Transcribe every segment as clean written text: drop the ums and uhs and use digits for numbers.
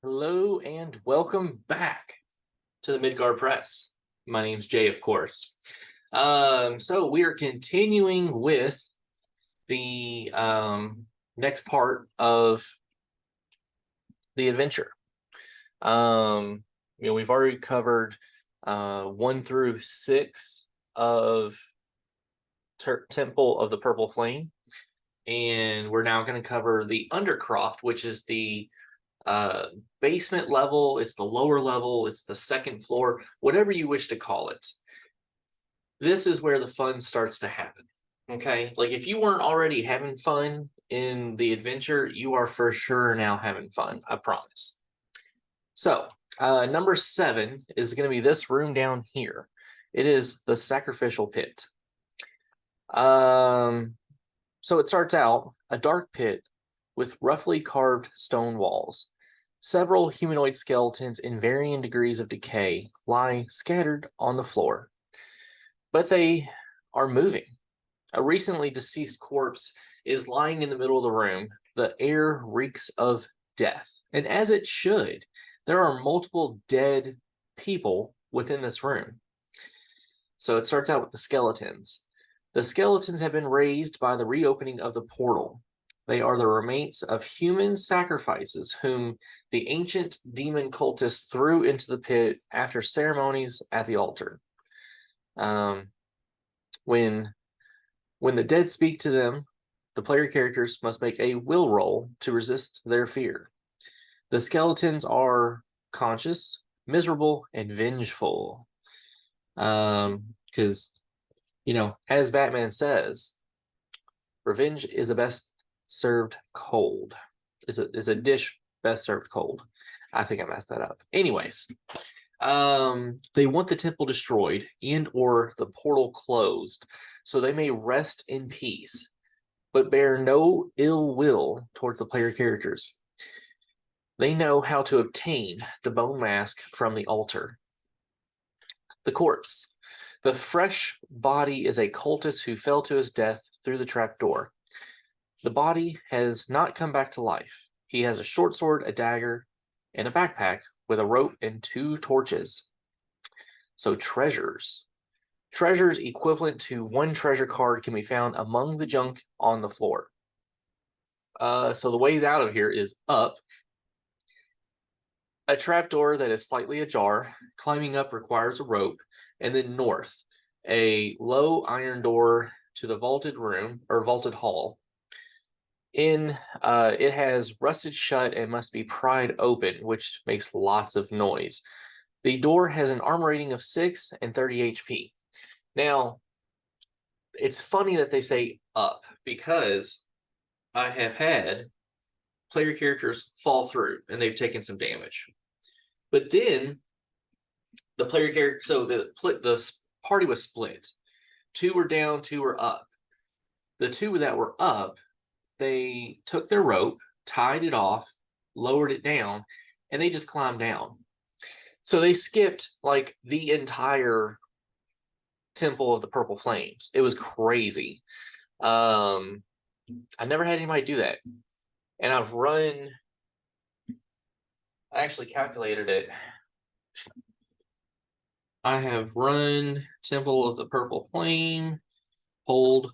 Hello and welcome back to the Midgard Press. My name's Jay, of course. So we are continuing with the next part of the adventure. We've already covered 1 through 6 of Temple of the Purple Flame, and we're now going to cover the Undercroft, which is the basement level. It's the lower level, it's the second floor, whatever you wish to call it. This is where the fun starts to happen. Okay, like if you weren't already having fun in the adventure, you are for sure now having fun, I promise. So number 7 is going to be this room down here. It is the sacrificial pit. So it starts out a dark pit with roughly carved stone walls. Several humanoid skeletons in varying degrees of decay lie scattered on the floor, but they are moving. A recently deceased corpse is lying in the middle of the room. The air reeks of death, and as it should. There are multiple dead people within this room. So it starts out with the skeletons. The skeletons have been raised by the reopening of the portal. They are the remains of human sacrifices whom the ancient demon cultists threw into the pit after ceremonies at the altar. When the dead speak to them, the player characters must make a will roll to resist their fear. The skeletons are conscious, miserable, and vengeful. Because, as Batman says, revenge is a best served cold. Is a dish best served cold. I think I messed that up. Anyways, they want the temple destroyed and or the portal closed so they may rest in peace, but bear no ill will towards the player characters. They know how to obtain the bone mask from the altar. The corpse. The fresh body is a cultist who fell to his death through the trapdoor. The body has not come back to life. He has a short sword, a dagger, and a backpack with a rope and 2 torches. So treasures. Treasures equivalent to 1 treasure card can be found among the junk on the floor. So the ways out of here is up. A trapdoor that is slightly ajar. Climbing up requires a rope. And then north, a low iron door to the vaulted room or vaulted hall. It has rusted shut and must be pried open, which makes lots of noise. The door has an armor rating of 6 and 30 HP. Now, it's funny that they say up because I have had player characters fall through and they've taken some damage. But then the player character, so the party was split. 2 were down, 2 were up. The 2 that were up, they took their rope, tied it off, lowered it down, and they just climbed down. So they skipped like the entire Temple of the Purple Flames. It was crazy. I never had anybody do that. And I actually calculated it. I have run Temple of the Purple Flame, hold,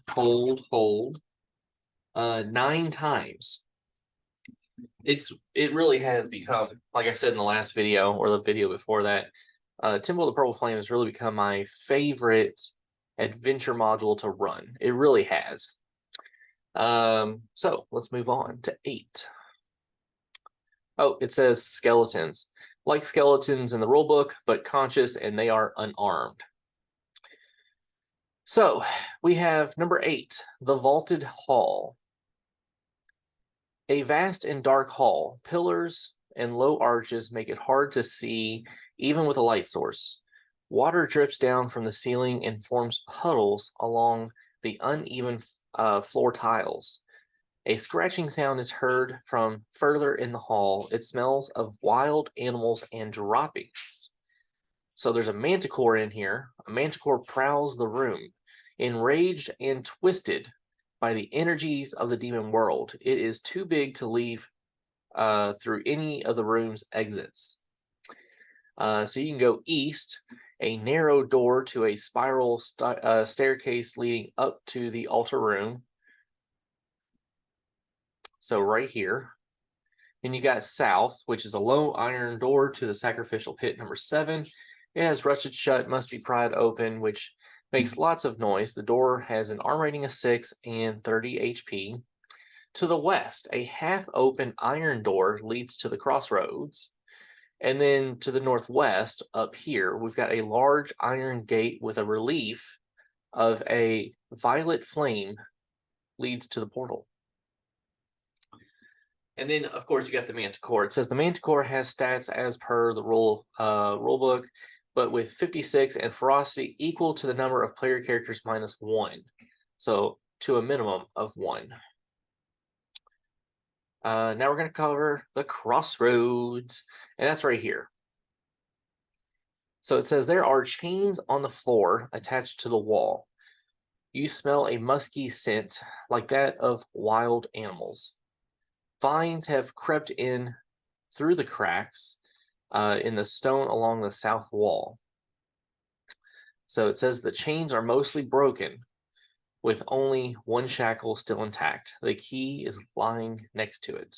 9 times. It really has become, like I said in the last video or the video before that, Temple of the Purple Flame has really become my favorite adventure module to run. It really has. So let's move on to 8. Oh, it says skeletons. Like skeletons in the rulebook, but conscious, and they are unarmed. So we have number 8, the Vaulted Hall. A vast and dark hall. Pillars and low arches make it hard to see even with a light source. Water drips down from the ceiling and forms puddles along the uneven floor tiles. A scratching sound is heard from further in the hall. It smells of wild animals and droppings. So there's a manticore in here. A manticore prowls the room, enraged and twisted by the energies of the demon world. It is too big to leave through any of the room's exits. So you can go east, a narrow door to a spiral staircase leading up to the altar room. So right here. Then you got south, which is a low iron door to the sacrificial pit number 7. It has rusted shut, must be pried open, which makes lots of noise. The door has an arm rating of 6 and 30 HP. To the west, a half-open iron door leads to the crossroads. And then to the northwest, up here, we've got a large iron gate with a relief of a violet flame leads to the portal. And then, of course, you got the Manticore. It says the Manticore has stats as per the rule book, but with 56 and ferocity equal to the number of player characters minus 1. So to a minimum of 1. Now we're going to cover the crossroads, and that's right here. So it says there are chains on the floor attached to the wall. You smell a musky scent like that of wild animals. Vines have crept in through the cracks in the stone along the south wall. So it says the chains are mostly broken, with only one shackle still intact. The key is lying next to it.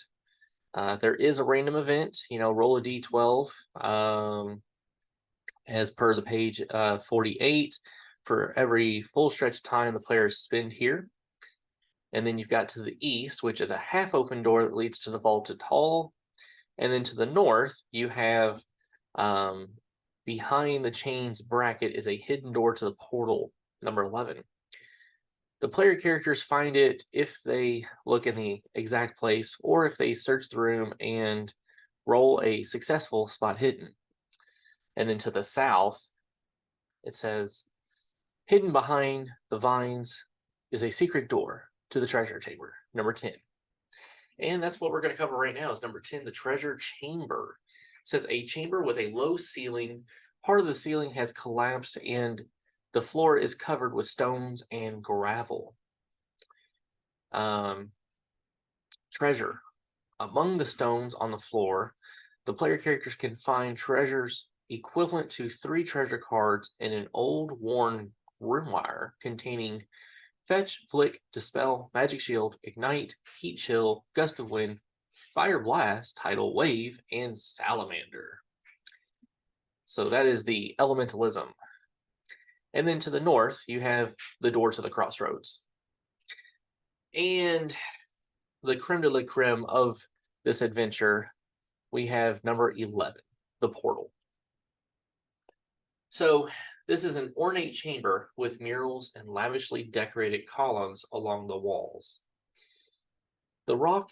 There is a random event, roll a d12 as per the page 48 for every full stretch time the players spend here. And then you've got to the east, which is a half-open door that leads to the vaulted hall. And then to the north, you have behind the chains bracket is a hidden door to the portal, number 11. The player characters find it if they look in the exact place or if they search the room and roll a successful spot hidden. And then to the south, it says, hidden behind the vines is a secret door to the treasure chamber, number 10. And that's what we're going to cover right now is number 10, the treasure chamber. It says a chamber with a low ceiling. Part of the ceiling has collapsed and the floor is covered with stones and gravel. Treasure. Among the stones on the floor, the player characters can find treasures equivalent to 3 treasure cards in an old worn grimoire containing Fetch, Flick, Dispel, Magic Shield, Ignite, Heat Chill, Gust of Wind, Fire Blast, Tidal Wave, and Salamander. So that is the elementalism. And then to the north, you have the door to the crossroads. And the creme de la creme of this adventure, we have number 11, the portal. So this is an ornate chamber with murals and lavishly decorated columns along the walls. The rock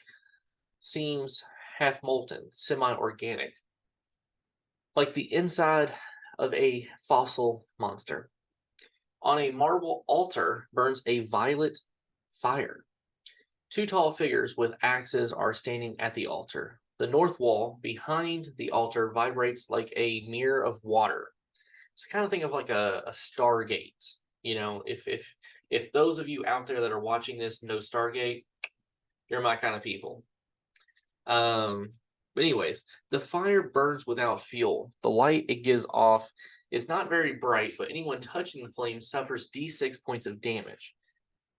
seems half molten, semi-organic, like the inside of a fossil monster. On a marble altar burns a violet fire. 2 tall figures with axes are standing at the altar. The north wall behind the altar vibrates like a mirror of water. It's kind of think of like a Stargate. If those of you out there that are watching this know Stargate, you're my kind of people. But anyways, the fire burns without fuel. The light it gives off is not very bright, but anyone touching the flame suffers d6 points of damage.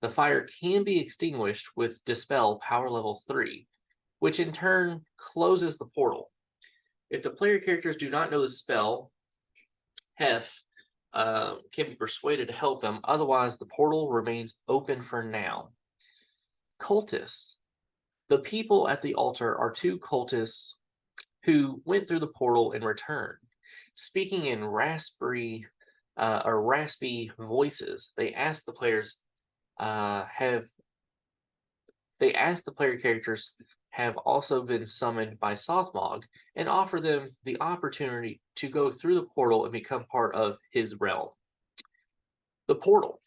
The fire can be extinguished with Dispel power level 3, which in turn closes the portal. If the player characters do not know the spell, Hef can be persuaded to help them. Otherwise, the portal remains open for now. Cultists. The people at the altar are 2 cultists who went through the portal and returned. Speaking in raspy voices, they ask the players player characters have also been summoned by Sothmog and offer them the opportunity to go through the portal and become part of his realm. The portal.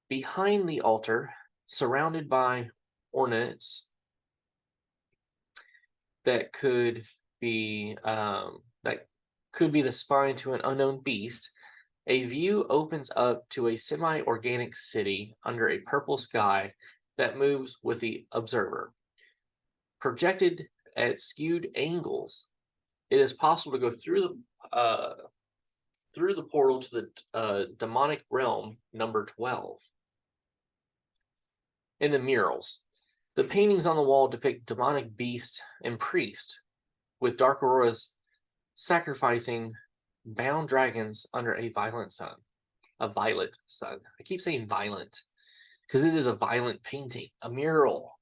Behind the altar, surrounded by ornaments that could be the spine to an unknown beast, a view opens up to a semi-organic city under a purple sky that moves with the observer. projected at skewed angles, it is possible to go through the portal to the demonic realm number 12. In the murals, the paintings on the wall depict demonic beast and priest, with dark auroras sacrificing bound dragons under a violet sun. I keep saying violent because it is a violent painting, a mural.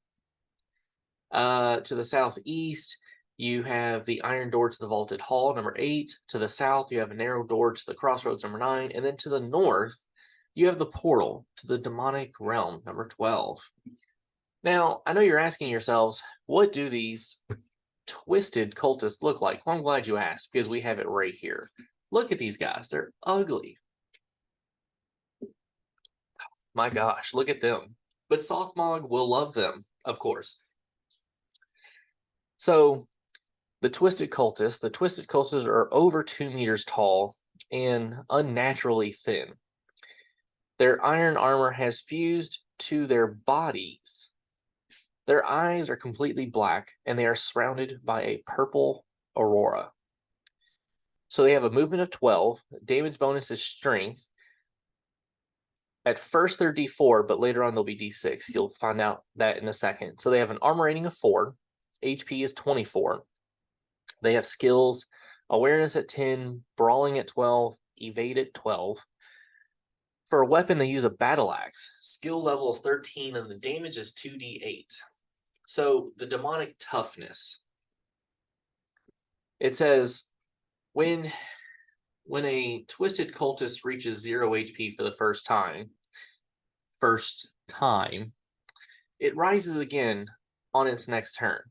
To the southeast, you have the iron door to the vaulted hall, number 8. To the south, you have a narrow door to the crossroads, number 9. And then to the north, you have the portal to the demonic realm, number 12. Now, I know you're asking yourselves, what do these twisted cultists look like? Well, I'm glad you asked, because we have it right here. Look at these guys. They're ugly. My gosh, look at them. But Softmog will love them, of course. So, the twisted cultists are over 2 meters tall and unnaturally thin. Their iron armor has fused to their bodies. Their eyes are completely black, and they are surrounded by a purple aurora. So they have a movement of 12. Damage bonus is strength. At first, they're D4, but later on, they'll be D6. You'll find out that in a second. So they have an armor rating of 4. HP is 24. They have skills, awareness at 10, brawling at 12, evade at 12. For a weapon, they use a battle axe. Skill level is 13, and the damage is 2d8. So the demonic toughness. It says, when a twisted cultist reaches 0 HP for the first time, it rises again on its next turn.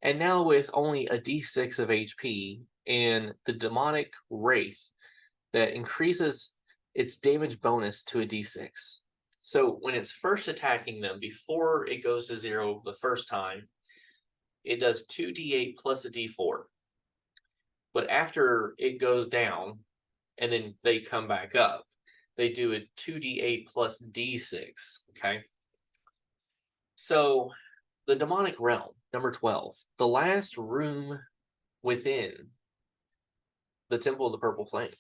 And now with only a d6 of HP and the demonic wraith that increases its damage bonus to a d6. So when it's first attacking them, before it goes to 0 the first time, it does 2d8 plus a d4. But after it goes down, and then they come back up, they do a 2d8 plus d6, okay? So the demonic realm, number 12, the last room within the Temple of the Purple Flame.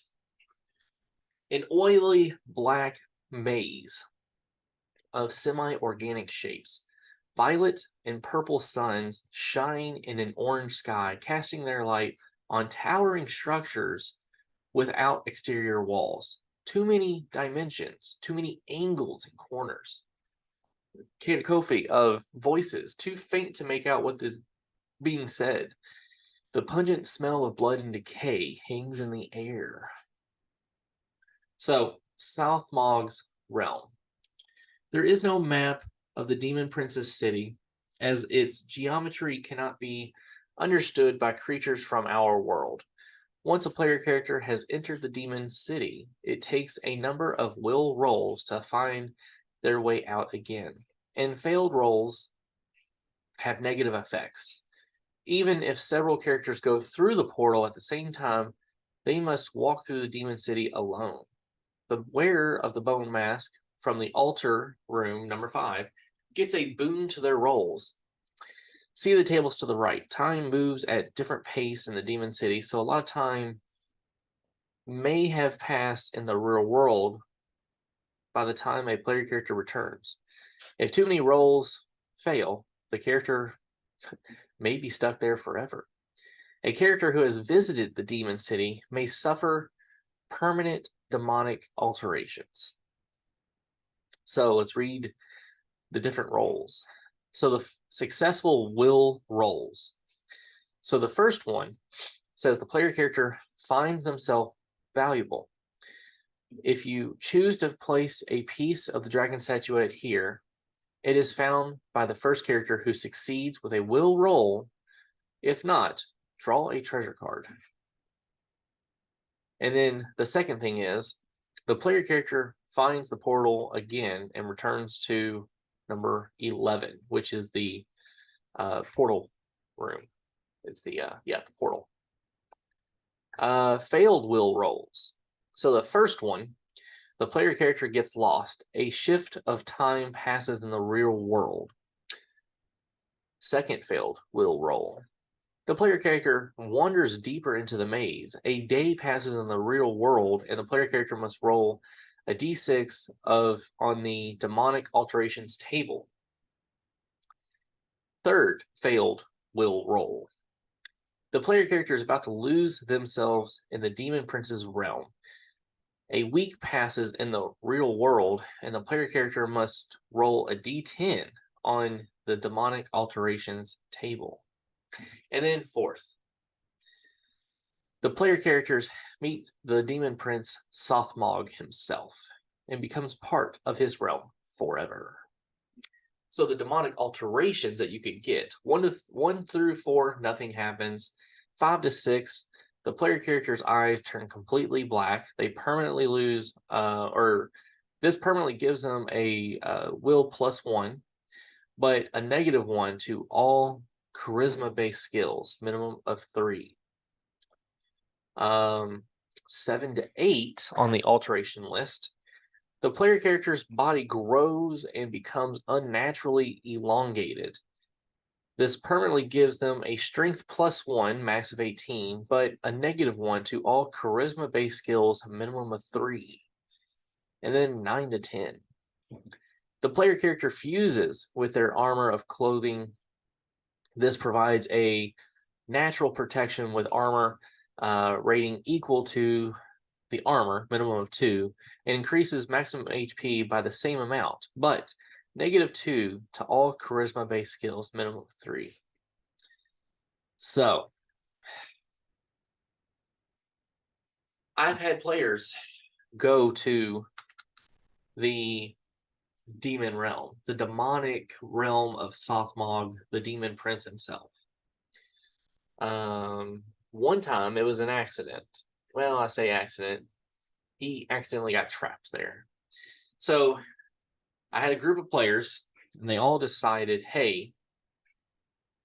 An oily black maze of semi-organic shapes. Violet and purple suns shine in an orange sky, casting their light on towering structures without exterior walls. Too many dimensions, too many angles and corners. Cacophony of voices, too faint to make out what is being said. The pungent smell of blood and decay hangs in the air. So, Southmog's realm. There is no map of the Demon Princess City, as its geometry cannot be understood by creatures from our world. Once a player character has entered the Demon City, it takes a number of will rolls to find their way out again, and failed rolls have negative effects. Even if several characters go through the portal at the same time, they must walk through the Demon City alone. The wearer of the bone mask from the altar room, number 5, gets a boon to their rolls. See the tables to the right. Time moves at different pace in the Demon City, so a lot of time may have passed in the real world by the time a player character returns. If too many rolls fail, the character may be stuck there forever. A character who has visited the Demon City may suffer permanent demonic alterations. So let's read the different rolls. So the successful will rolls. So the first one says the player character finds themselves valuable. If you choose to place a piece of the dragon statuette here, it is found by the first character who succeeds with a will roll. If not, draw a treasure card. And then the second thing is the player character finds the portal again and returns to number 11, which is the portal room. It's the portal. Failed will rolls. So the first one, the player character gets lost. A shift of time passes in the real world. Second failed will roll. The player character wanders deeper into the maze. A day passes in the real world, and the player character must roll a d6 on the demonic alterations table. Third failed will roll. The player character is about to lose themselves in the demon prince's realm. A week passes in the real world, and the player character must roll a d10 on the demonic alterations table. And then fourth, the player characters meet the demon prince Sothmog himself and becomes part of his realm forever. So the demonic alterations that you could get, 1 through 4, nothing happens. 5 to 6, the player character's eyes turn completely black. They permanently lose, or this permanently gives them a will +1, but a -1 to all charisma-based skills, minimum of 3. 7 to 8 on the alteration list. The player character's body grows and becomes unnaturally elongated. This permanently gives them a strength +1, max of 18, but a -1 to all charisma-based skills, minimum of 3. And then 9 to 10. The player character fuses with their armor of clothing. This provides a natural protection with armor rating equal to the armor, minimum of 2, and increases maximum HP by the same amount, but -2 to all charisma-based skills, minimum of 3. So, I've had players go to the demon realm, the demonic realm of Sothmog, the demon prince himself. One time it was an accident. Well, I say accident. He accidentally got trapped there. So I had a group of players, and they all decided, hey,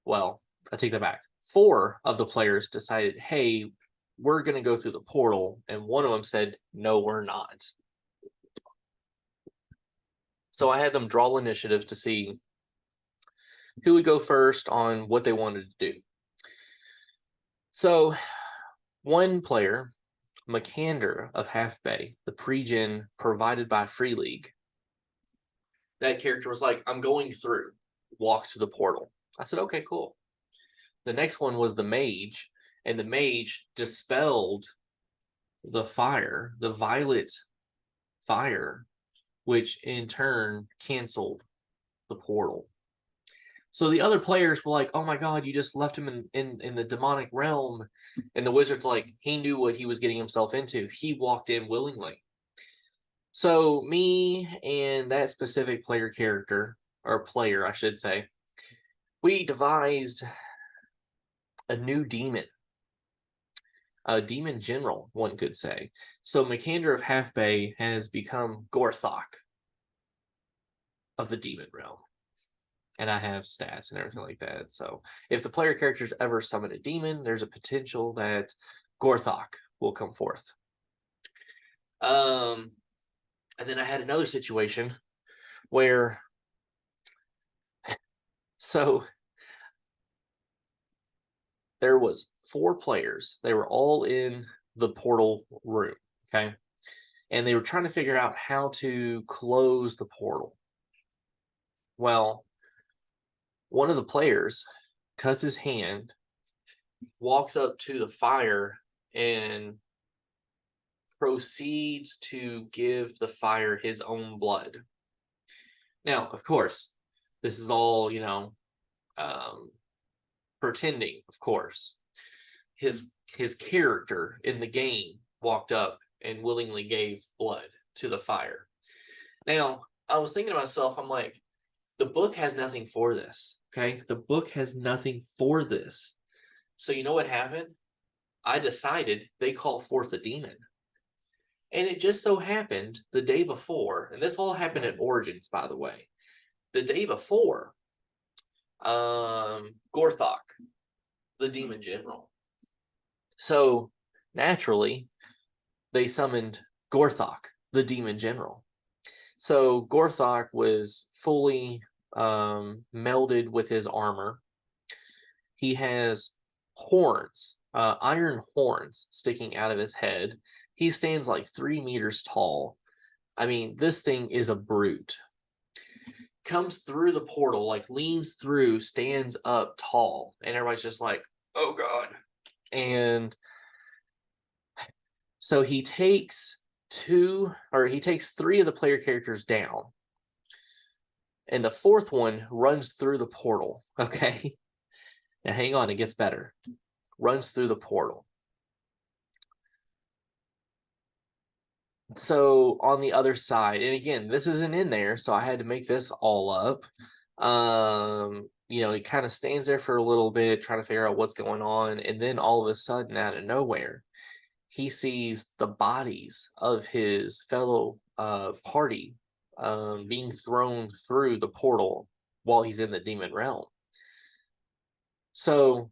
well, I take that back. 4 of the players decided, hey, we're going to go through the portal. And one of them said, no, we're not. So I had them draw initiative to see who would go first on what they wanted to do. So one player, Makander of Half Bay, the pre-gen provided by Free League, that character was like, I'm going through, walk to the portal. I said, okay, cool. The next one was the mage, and the mage dispelled the fire, the violet fire, which in turn canceled the portal. So the other players were like, oh my God, you just left him in the demonic realm. And the wizard's like, he knew what he was getting himself into. He walked in willingly. So me and that specific player character, or player, I should say, we devised a new demon. A demon general, one could say. So Makander of Half Bay has become Gorthok of the demon realm. And I have stats and everything like that. So if the player characters ever summon a demon, there's a potential that Gorthok will come forth. And then I had another situation where, so there was 4 players. They were all in the portal room, okay? And they were trying to figure out how to close the portal. Well, one of the players cuts his hand, walks up to the fire, and proceeds to give the fire his own blood. Now, of course, this is all, pretending, of course. His character in the game walked up and willingly gave blood to the fire. Now, I was thinking to myself, I'm like, the book has nothing for this, okay? The book has nothing for this. So you know what happened? I decided they call forth a demon. And it just so happened the day before, and this all happened at Origins, by the way. The day before, Gorthok, the demon general. So naturally, they summoned Gorthok, the demon general. So Gorthok was fully melded with his armor. He has horns, iron horns sticking out of his head. He stands like 3 meters tall. I mean, this thing is a brute. Comes through the portal, like leans through, stands up tall, and everybody's just like, oh God. And so he takes 3 of the player characters down. And the 4th one runs through the portal. Okay. Now hang on, it gets better. Runs through the portal. So on the other side, and again, this isn't in there, so I had to make this all up. You know, he kind of stands there for a little bit, trying to figure out what's going on, and then all of a sudden, out of nowhere, he sees the bodies of his fellow party being thrown through the portal while he's in the demon realm. So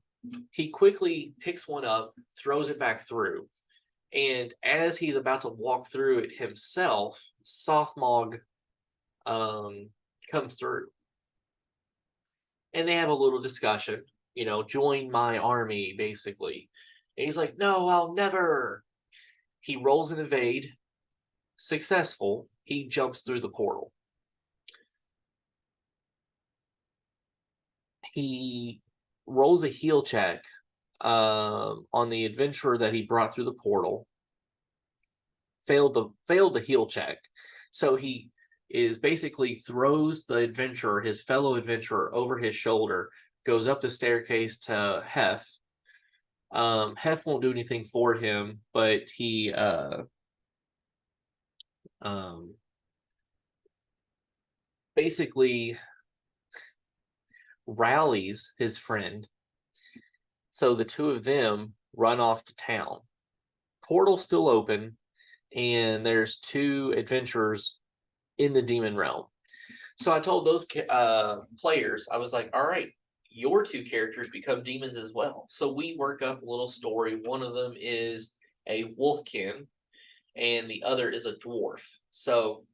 he quickly picks one up, throws it back through, and as he's about to walk through it himself, Softmog comes through. And they have a little discussion, you know, join my army, basically. And he's like, no, I'll never. He rolls an evade. Successful. He jumps through the portal. He rolls a heal check on the adventurer that he brought through the portal. Failed the heal check. So he is basically throws the adventurer, his fellow adventurer, over his shoulder, goes up the staircase to Hef. Hef won't do anything for him, but he basically rallies his friend. So the 2 of them run off to town. Portal's still open, and there's 2 adventurers in the demon realm. So I told those players, I was like, all right, your 2 characters become demons as well. So we work up a little story. One of them is a wolfkin, and the other is a dwarf. So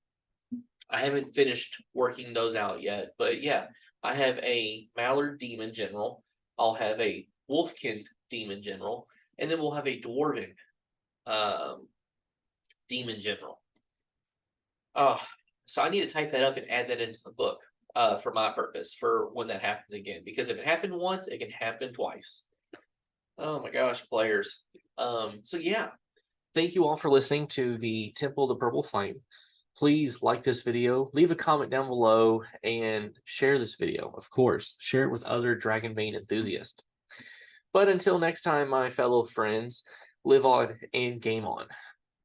I haven't finished working those out yet. But yeah, I have a mallard demon general. I'll have a wolfkin demon general. And then we'll have a dwarven demon general. So I need to type that up and add that into the book for my purpose, for when that happens again. Because if it happened once, it can happen twice. Oh my gosh, players. So yeah, thank you all for listening to the Temple of the Purple Flame. Please like this video, leave a comment down below, and share this video. Of course, share it with other Dragonbane enthusiasts. But until next time, my fellow friends, live on and game on.